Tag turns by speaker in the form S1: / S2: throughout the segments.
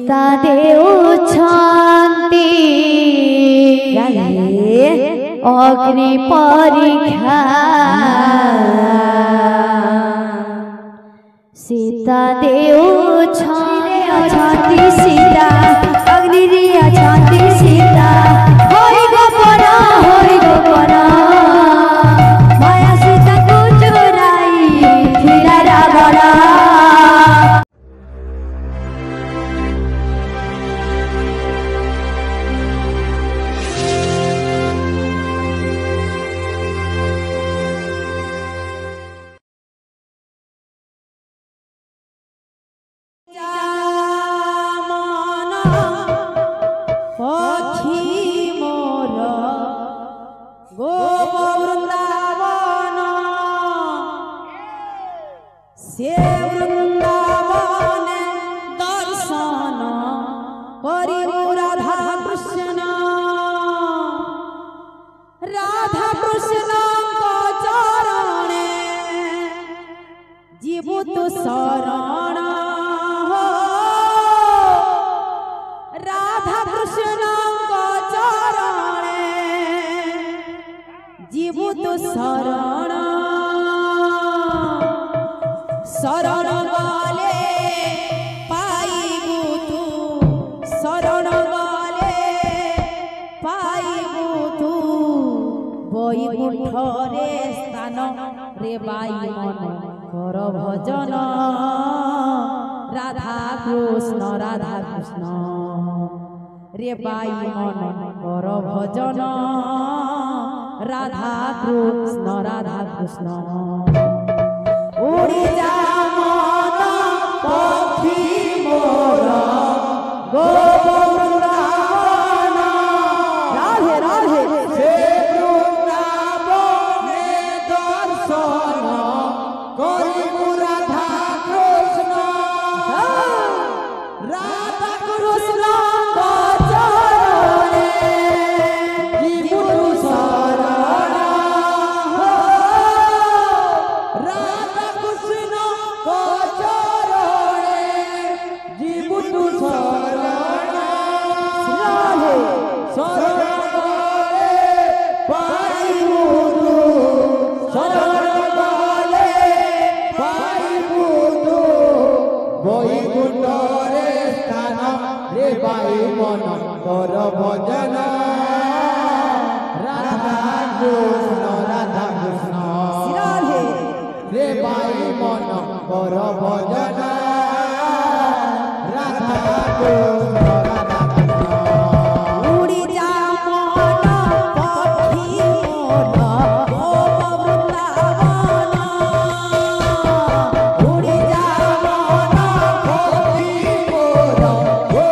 S1: सीता देउछन्ति अग्नि परीक्षा सीता देउछन्ति सीता अग्नि रे अछन्ति सीता होइ गोपन माया सीता को चोराई थिला रावण रे बाई मन कर भजन राधा कृष्ण उड़ी जा मन पक्षी मोर गो वृंदावन राधे राधे से वृंदावने दर्शन करी राधा कृष्ण कर भजन राधा कृष्ण रे बाई मन कर भजन राधा कृष्ण उड़ी जा मन पक्षी मोर गो वृंदावन उड़ी जा मन पक्षी मोर गो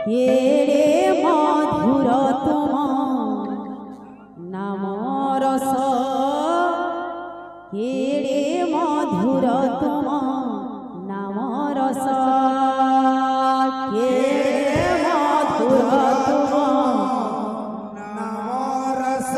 S1: কেড়ে মধুর তুম নাম রস কেড়ে মধুর তুম নাম রস কেড়ে মধুর তুম নাম রস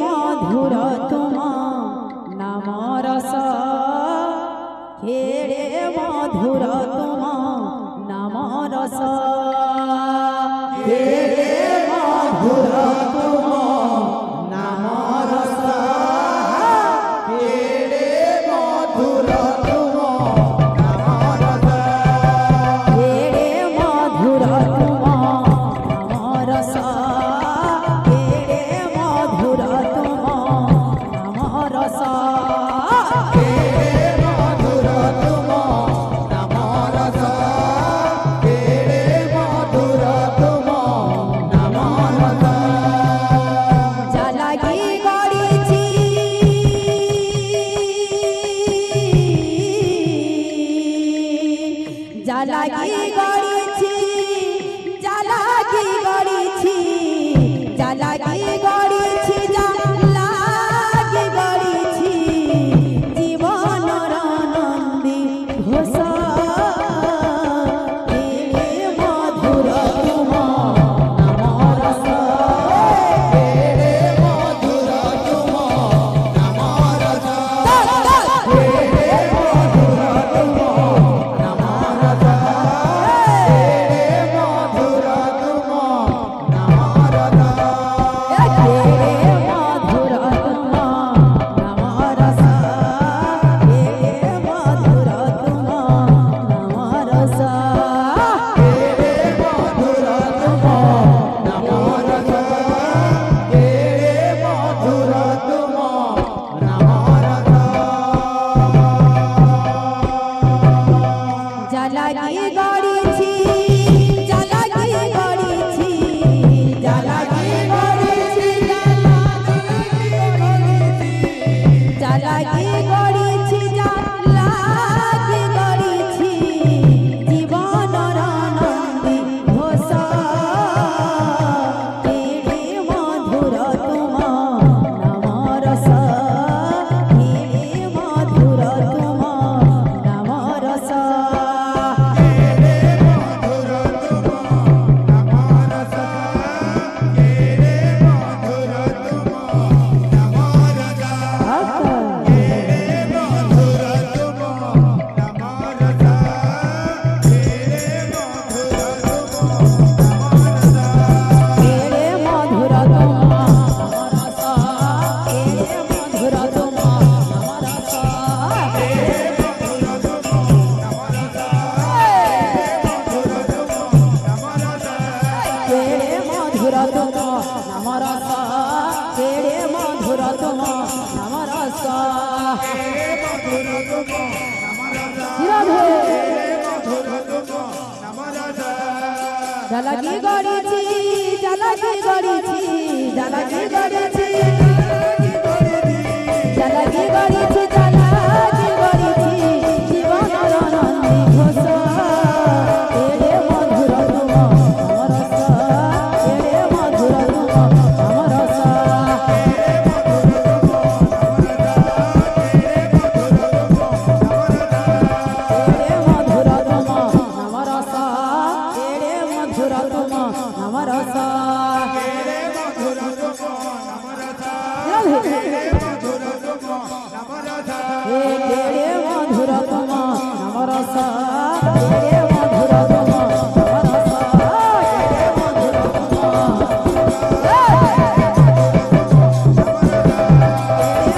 S1: মধুর তুম নাম রস খেড়ে মধুর তুম নাম রস খেড়ে মধুর তুম নাম রস খেড়ে মধুর তুম নাম রস খেড়ে মধুর তুম নাম রস খেড়ে মধুর তুম নাম রস জালাগি গড়িছি জালাগি গড়িছি জালাগি গড়িছি জালাগি গড়িছি জীবনর নন্দী ঘোষ কেড়ে মধুর তুম নাম রস কেড়ে মধুর তুম নাম রস কেড়ে মধুর তুম নাম রস জালাগি গড়িছি জালাগি গড়িছি জালাগি গড়িছি জালাগি গড়িছি জালাগি গড়িছি জীবনর নন্দী ঘোষ কেড়ে মধুর তুম নাম রস কেড়ে মধুর তুম নাম রস জালাগি গড়িছি জালাগি গড়িছি জালাগি গড়িছি জালাগি গড়িছি জালাগি গড়িছি জীবনর নন্দী ঘোষ কেড়ে মধুর তুম নাম রস কেড়ে মধুর তুম নাম রস কেড়ে মধুর তুম নাম রস কেড়ে মধুর তুম নাম রস কেড়ে মধুর তুম নাম রস কেড়ে মধুর তুম নাম রস কেড়ে মধুর তুম মধুর তুম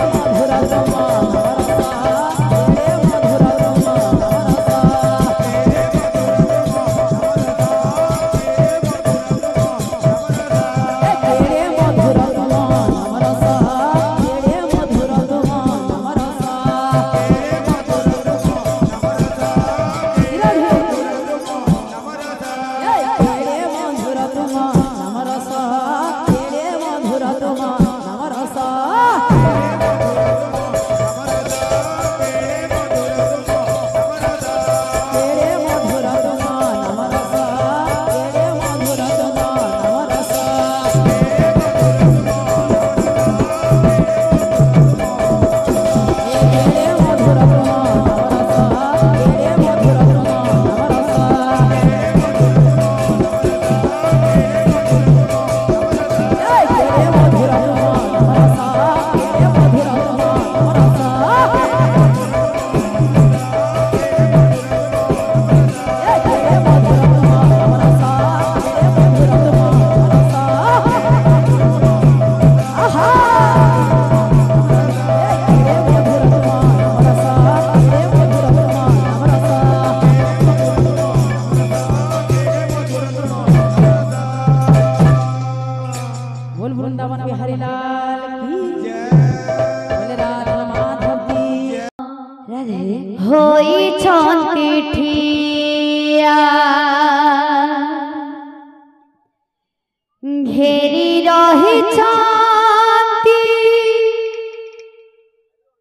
S2: घेरी रहिछन्ति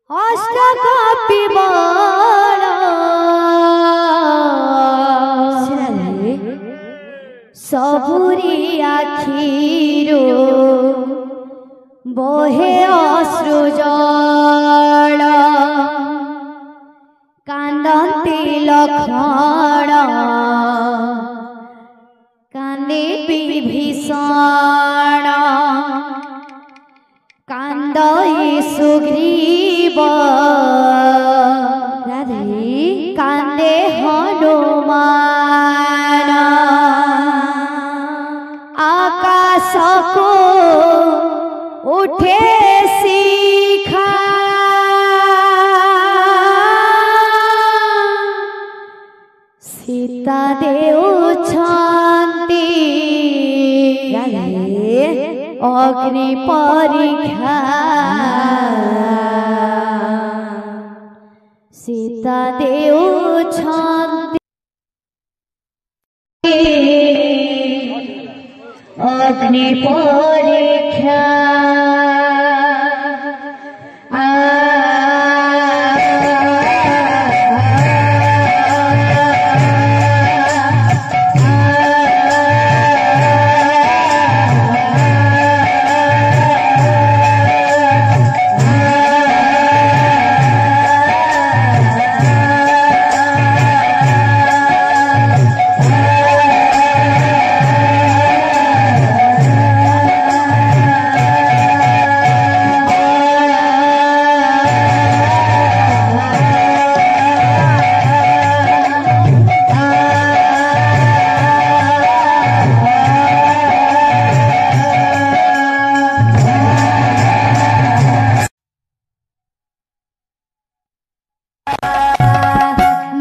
S2: अष्टकपि बल सबुरी आखिरो बहे अश्रु जल कान्दन्ति लक्ष्मण कान्दे विभीषण कान्दई सुग्रीव कान्दे हनुमान आकाशको उठे शिखा सीता देउछन्ति अग्नि परीक्षा सीता देउछन्ति अग्नि परीक्षा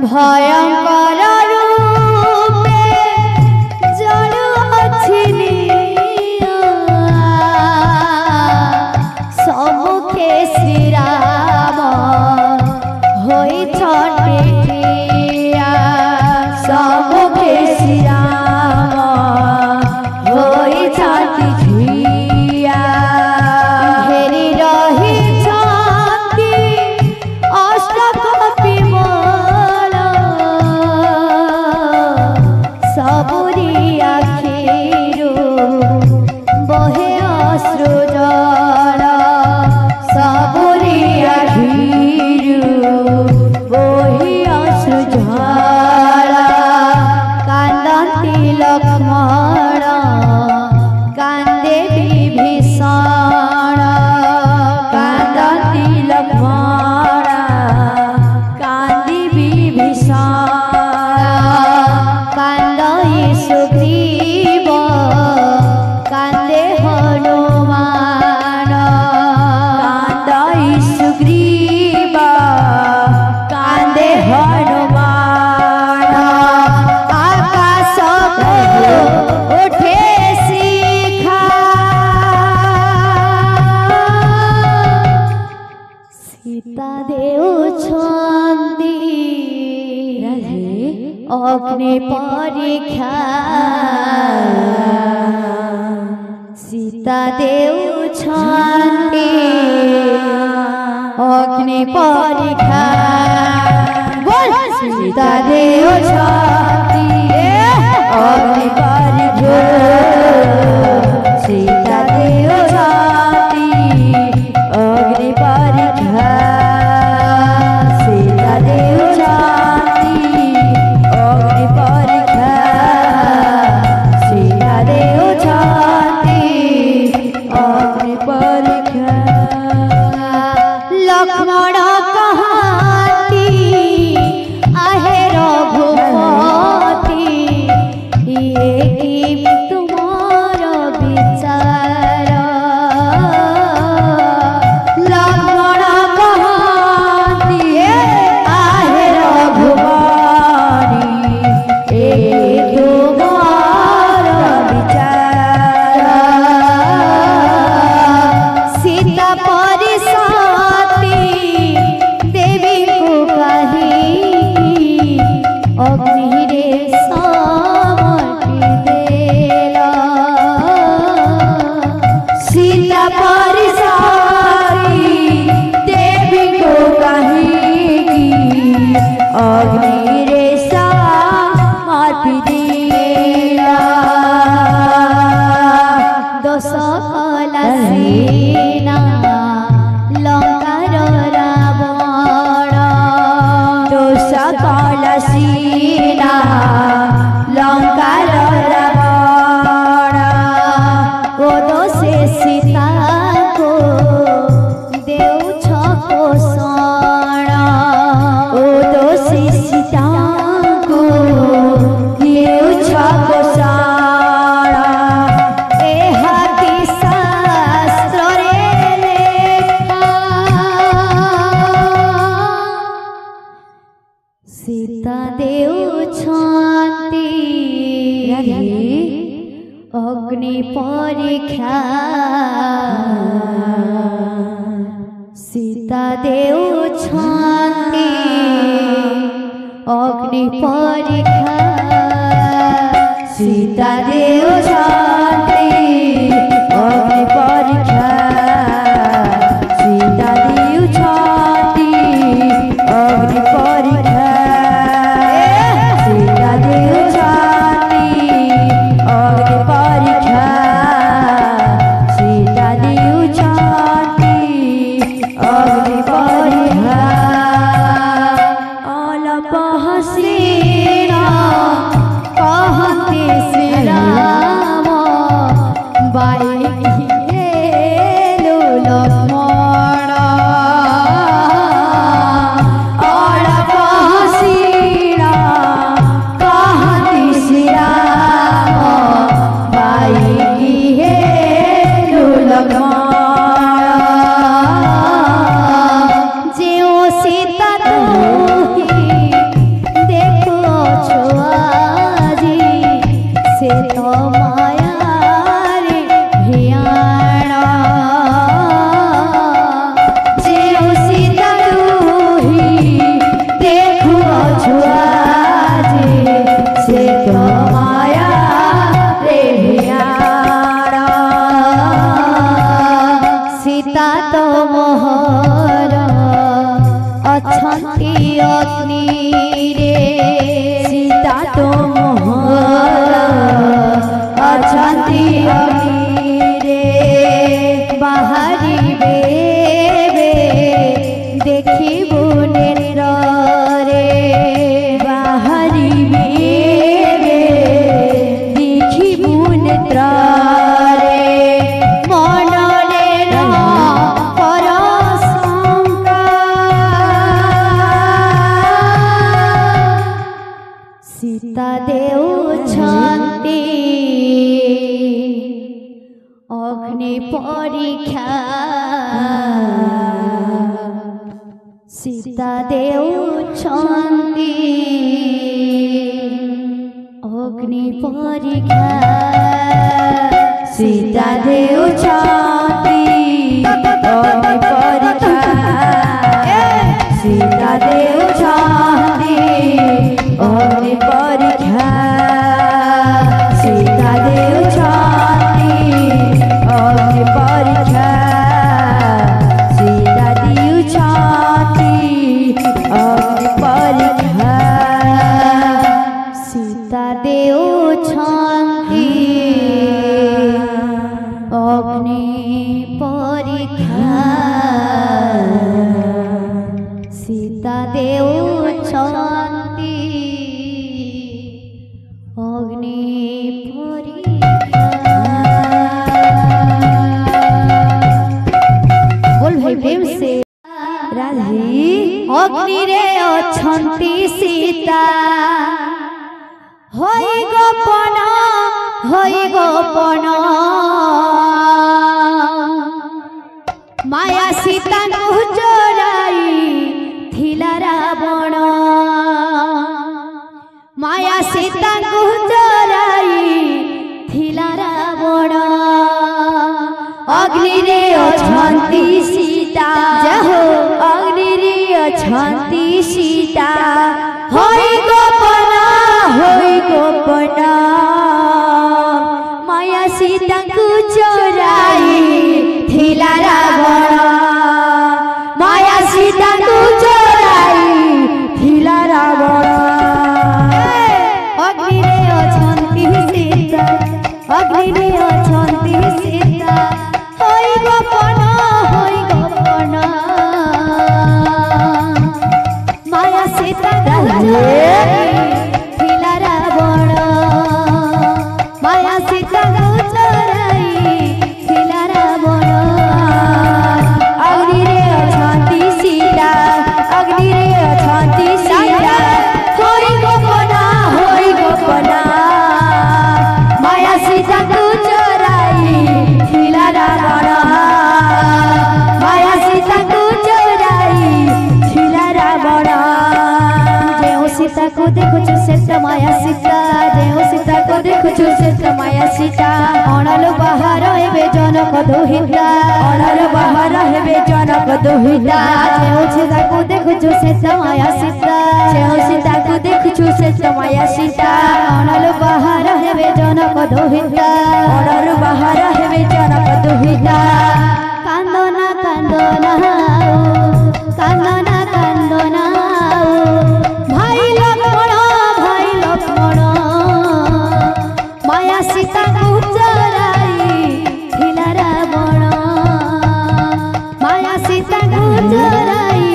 S2: भयंकर रूपे जड़ुअछि सम्मुखे श्री राम होइछन्ति सम्मुखे श्री राम होइछन्ति धिया घेरी रहिछन्ति अष्टकपि सबुरी आखिरो बहे अश्रु जल सबुरी आखिरो बहे अश्रु जल कान्दन्ति लक्ष्मण कान्दे विभीषण कान्दन्ति लक्ष्मण कान्दे विभीषण सुग्रीव कान्दे हनुमान कान्दई सुग्रीव कान्दे हनुमान आकाशको उठे शिखा सीता देउछन्ति अग्नि परीक्षा सीता देउछन्ति अग्नि परीक्षा बोल सीता देउछन्ति अग्नि परीक्षा सीता देउछन्ति लक्ष्मण कहाती आहे रघुपति ये की तुम्हार विचार लक्ष्मण कहाती आहे रघुपति ये तुम्हार विचार सीता परिसाती देवी को कही अग्नि रे समर्पी देला सीता परिसाती देवी को कही अग्नि रे समर्पी देला दोष कला सीना लंकार रावण दोष कला सीना लंकार रावण ओ दोषे सीता को देउ पोषण ओ दोषे सीता को देउ पोषण सीता देउछन्ति अग्नि परीक्षा सीता देउछन्ति अग्नि परीक्षा सीता देउछन्ति अग्नि परीक्षा सीता देउछन्ति अग्नि परीक्षा सीता देउछन्ति अग्नि परीक्षा सीता देउछन्ति अग्नि परीक्षा सीता देउछन्ति अग्नि परीक्षा सीता देउछन्ति अग्नि परीक्षा सीता देउछन्ति अग्नि परीक्षा सीता देउछन्ति अग्नि परीक्षा सीता देउछन्ति अग्नि परीक्षा सीता देउछन्ति अग्नि परीक्षा। बोल भाई प्रेम से। ରାଧି ଅଗ୍ନିରେ ଅଛନ୍ତି ସୀତା ହୋଇ ଗୋପନ ମାୟା ସୀତାଙ୍କୁ ଚୋରାଇ ଥିଲା ରାବଣ ମାୟା ସୀତାଙ୍କୁ ଚୋରାଇ ଥିଲା ରାବଣ ଅଗ୍ନିରେ ଅଛନ୍ତି ସୀତା ଅଗ୍ନିରେ ଅଛନ୍ତି ସୀତା ହୋଇ ଗୋପନ ମାୟା ସୀତାଙ୍କୁ ଚୋରାଇ ଥିଲା ରାବଣ ମାୟା ସୀତାଙ୍କୁ ଚୋରାଇ ଥିଲା ରାବଣ ଅଗ୍ନିରେ ଅଛନ୍ତି ସୀତା ଅଗ୍ନିରେ ଅଛନ୍ତି ସୀତା ହୋଇ ଗୋପନ ମାୟା ସୀତାଙ୍କୁ ଥିଲା ରାବଣ ମାୟା ସୀତାଙ୍କୁ ଚୋରାଇ ଥିଲା ରାବଣ ଅଗ୍ନିରେ ଅଛନ୍ତି ସୀତା ଅଗ୍ନିରେ ଅଛନ୍ତି ସୀତା ହୋଇ ଗୋପନ ମାୟା ସୀତାଙ୍କୁ ଚୋରାଇ ଥିଲା ରାବଣ ମାୟା ସୀତାଙ୍କୁ ଚୋରାଇ ଥିଲା ରାବଣ ଯେଉଁ ସୀତାକୁ ଦେଖୁଛୁ ସେତ ମାୟା ସୀତା ଯେଉଁ ସୀତାକୁ ଦେଖୁଛୁ ସେତ ମାୟା ସୀତା ଅଣಲು ବାହାର ହେବେ ଜନକ ଦୁହିତା ଅଣಲು ବାହାର ହେବେ ଜନକ ଦୁହିତା ଯେଉଁ ସୀତାକୁ ଦେଖୁଛୁ ସେତ ମାୟା ସୀତା ଯେଉଁ ସୀତାକୁ ଦେଖୁଛୁ ସେତ ମାୟା ସୀତା ଅଣಲು ବାହାର ହେବେ ଜନକ ଦୁହିତା ଅଣରୁ ବାହାର ହେବେ ଜନକ ଦୁହିତା କାନ୍ଦନା କାନ୍ଦନା କାନ୍ଦନା କାନ୍ଦନା ଭାଇ ଲକ୍ଷ୍ମଣ ମାୟା ସୀତାଙ୍କୁ ଚୋରାଇ ଥିଲା ରାବଣ ମାୟା ସୀତାଙ୍କୁ ଚୋରାଇ